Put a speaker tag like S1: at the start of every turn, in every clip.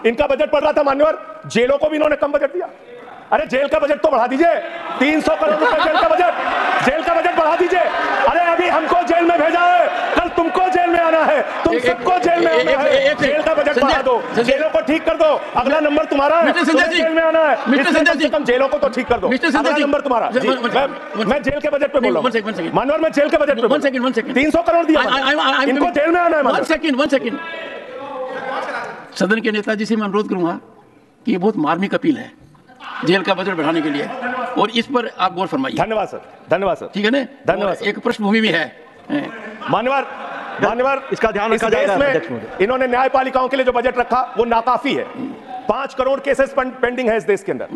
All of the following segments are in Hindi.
S1: इनका बजट पढ़ रहा था मान्यवर, जेलों को भी इन्होंने कम बजट दिया। अरे जेल का बजट तो बढ़ा दीजिए, 300 करोड़ रुपए जेल का बजट बढ़ा दीजिए। अरे अभी हमको जेल में भेजा है, कल तुमको जेल में आना है, तुम सबको जेल में आना है। जेल का बजट बढ़ा दो, जेलों को ठीक कर दो, अगला नंबर तुम्हारा है, जेल में आना है, कम से कम जेलों को तो ठीक कर दो, अगला नंबर तुम्हारा। मैं जेल के बजट पे बोल रहा हूँ मानवर, मैं जेल के बजट पे 300 करोड़ दिया, इनको जेल में आना है।
S2: 1 सेकंड सदन के नेताजी से मैं अनुरोध करूंगा कि ये बहुत मार्मिक अपील है जेल का बजट बढ़ाने के लिए, और इस पर आप गौर फरमाइए।
S1: धन्यवाद सर, धन्यवाद सर,
S2: ठीक है ना,
S1: धन्यवाद।
S2: एक पृष्ठभूमि भी है
S1: मान्यवर, इसका ध्यान रखा जाएगा। इन्होंने न्यायपालिकाओं के लिए जो बजट रखा वो नाकाफी है। 5 करोड़ केसेस पेंडिंग है इस देश के अंदर,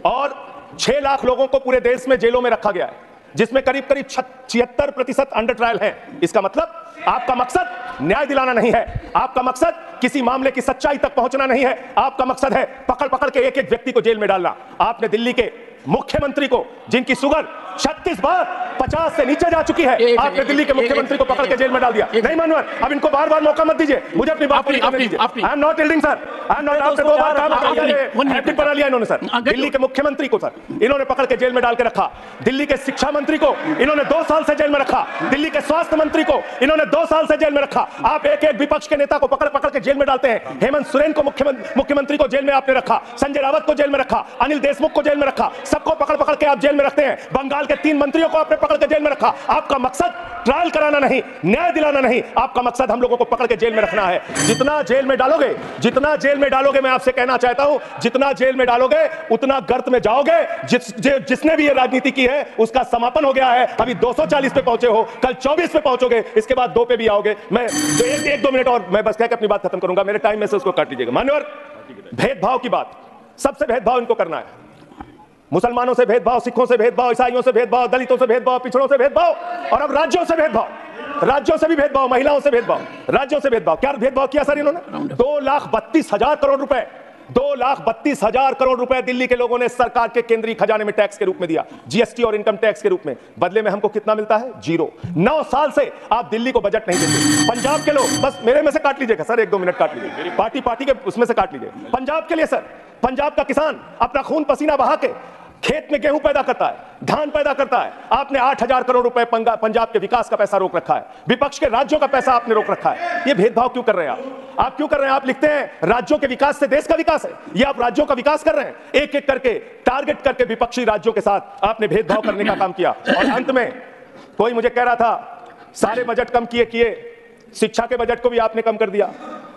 S1: और 6 लाख लोगों को पूरे देश में जेलों में रखा गया है, जिसमें करीब 76% अंडर ट्रायल है। इसका मतलब आपका मकसद न्याय दिलाना नहीं है, आपका मकसद किसी मामले की सच्चाई तक पहुंचना नहीं है, आपका मकसद है पकड़ पकड़ के एक एक व्यक्ति को जेल में डालना। आपने दिल्ली के मुख्यमंत्री को, जिनकी शुगर 36 बार 50 से नीचे जा चुकी है, आपने दिल्ली के मुख्यमंत्री को पकड़ के जेल में डाल दिया। नहीं मानवर, अब इनको बार बार मौका मत दीजिए, मुझे अपनी बात करने दीजिए। I am not yielding sir, I am not. आपने 2 बार काम बना लिया इन्होंने सर। दिल्ली के मुख्यमंत्री को सर इन्होंने पकड़ के जेल में डाल के रखा, दिल्ली के शिक्षा मंत्री को इन्होंने 2 साल से जेल में रखा, दिल्ली के स्वास्थ्य मंत्री को इन्होंने 2 साल से जेल में रखा। आप एक एक विपक्ष के नेता को पकड़ पकड़ के जेल में डालते हैं। हेमंत सोरेन को मुख्यमंत्री को जेल में आपने रखा, संजय रावत को जेल में रखा, अनिल देशमुख को जेल में रखा, सबको पकड़ पकड़ के आप जेल में रखते हैं। बंगाल के 3 मंत्रियों को आपने पकड़ के जेल में रखा। आपका मकसद ट्रायल कराना नहीं, न्याय दिलाना नहीं, आपका मकसद हम लोगों को पकड़ के जेल में रखना है। जितना जेल में डालोगे, मैं आपसे कहना चाहता हूं, जितना जेल में डालोगे उतना गर्त में जाओगे। जिसने भी ये राजनीति की है उसका समापन हो गया है। अभी 240 पे पहुंचे हो, कल 24 पे पहुंचोगे, इसके बाद 2 पे भी आओगे। मैं जो 1-2 मिनट और मैं बस कह के अपनी बात खत्म करूंगा, मेरे टाइम में से उसको काट लीजिएगा। मान्यवर, भेदभाव की बात, सबसे भेदभाव इनको करना है। मुसलमानों से भेदभाव, सिखों से भेदभाव, ईसाइयों से भेदभाव, दलितों से भेदभाव, पिछड़ों से भेदभाव, और अब राज्यों से भेदभाव, राज्यों से भी भेदभाव, महिलाओं से भेदभाव, राज्यों से भेदभाव। क्या भेदभाव किया सर इन्होंने? 2,32,000 करोड़ रुपए, 2,32,000 करोड़ रुपए दिल्ली के लोगों ने सरकार के केंद्रीय खजाने में टैक्स के रूप में दिया, जीएसटी और इनकम टैक्स के रूप में। बदले में हमको कितना मिलता है? 0। 9 साल से आप दिल्ली को बजट नहीं देते। पंजाब के लोग, बस मेरे में से काट लीजिएगा सर, 1-2 मिनट काट लीजिए, पार्टी के उसमें से काट लीजिए। पंजाब के लिए सर, पंजाब का किसान अपना खून पसीना बहा के खेत में गेहूं पैदा करता है, धान पैदा करता है। आपने 8,000 करोड़ रुपए पंजाब के विकास का पैसा रोक रखा है, विपक्ष के राज्यों का पैसा आपने रोक रखा है। ये भेदभाव क्यों कर रहे हैं आप क्यों कर रहे हैं? आप लिखते हैं राज्यों के विकास से देश का विकास है, ये आप राज्यों का विकास कर रहे हैं। एक एक करके टारगेट करके विपक्षी राज्यों के साथ आपने भेदभाव करने का काम किया। और अंत में कोई मुझे कह रहा था सारे बजट कम किए, शिक्षा के बजट को भी आपने कम कर दिया।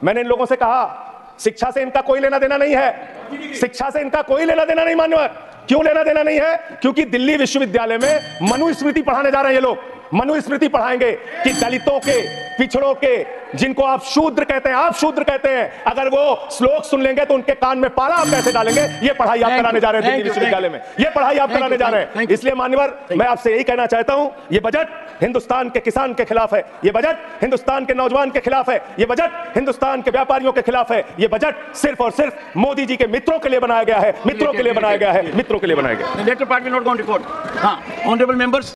S1: मैंने इन लोगों से कहा शिक्षा से इनका कोई लेना देना नहीं है, शिक्षा से इनका कोई लेना देना नहीं। मान्यवर, क्यों लेना देना नहीं है? क्योंकि दिल्ली विश्वविद्यालय में मनुस्मृति पढ़ाने जा रहे हैं ये लोग। मनुस्मृति पढ़ाएंगे कि दलितों के, पिछड़ों के, जिनको आप शूद्र कहते हैं, अगर वो श्लोक सुन लेंगे तो उनके कान में पारा आप कैसे डालेंगे? ये पढ़ाई आप कराने जा रहे हैं दिल्ली विश्वविद्यालय में, ये पढ़ाई आप कराने जा रहे हैं। इसलिए मान्यवर, मैं आपसे यही कहना चाहता हूं, ये बजट हिंदुस्तान के किसान के खिलाफ है, ये बजट हिंदुस्तान के नौजवान के खिलाफ है, ये बजट हिंदुस्तान के व्यापारियों के खिलाफ है, ये बजट सिर्फ और सिर्फ मोदी जी के मित्रों के लिए बनाया गया है, मित्रों के लिए बनाया गया है, मित्रों के लिए बनाया गया है।
S2: Latter part will not go on record. हां, ऑनरेबल मेंबर्स।